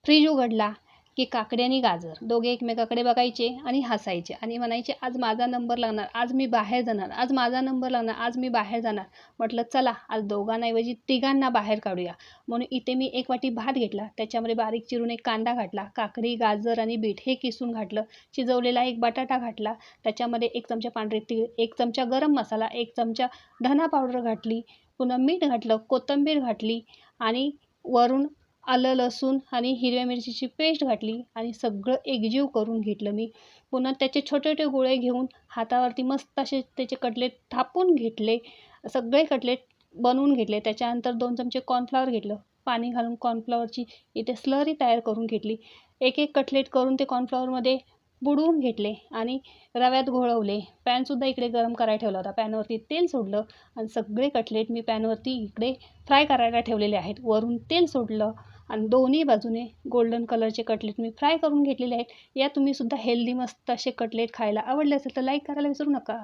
Fridge उघडला की काकडी आणि गाजर दोघे एकमेकाकडे बघायचे आणि हसायचे आणि म्हणायचे, आज माझा नंबर लागणार, आज मी बाहेर जाणार, आज माझा नंबर लागणार, आज मी बाहेर जाणार. म्हटलं चला आज दोघांऐवजी तिघांना बाहेर काढूया. म्हणून इथे मी एक वाटी भात घेतला, त्याच्यामध्ये बारीक चिरून एक कांदा घातला, काकडी, गाजर आणि बीट हे किसून घातलं, शिजवलेला एक बटाटा घातला, त्याच्यामध्ये 1 चमचा पांढरे तीळ, 1 चमचा गरम मसाला, 1 चमचा धना पावडर घातली, पुन्हा मीठ घातलं, कोथिंबीर घातली आणि वरून आलं लसूण आणि हिरव्या मिरचीची पेस्ट घातली आणि सगळं एकजीव करून घेतलं मी. पुन्हा त्याचे छोटे छोटे गोळे घेऊन हातावरती मस्त असे त्याचे कटलेट थापून घेतले. सगळे कटलेट बनवून घेतले. त्याच्यानंतर 2 चमचे कॉर्नफ्लॉवर घेतलं, पाणी घालून कॉर्नफ्लॉवरची इथे स्लरी तयार करून घेतली. एक एक कटलेट करून ते कॉर्नफ्लॉवरमध्ये बुडवून घेतले आणि रव्यात घोळवले. पॅनसुद्धा इकडे गरम करायला ठेवला होता. पॅनवरती तेल सोडलं आणि सगळे कटलेट मी पॅनवरती इकडे फ्राय करायला ठेवलेले आहेत. वरून तेल सोडलं आणि दोन्ही बाजूने गोल्डन कलरचे कटलेट मी फ्राय करून घेतलेले आहेत. या तुम्ही सुद्धा हेल्दी मस्त असे कटलेट खायला. आवडले असेल तर लाईक करायला विसरू नका.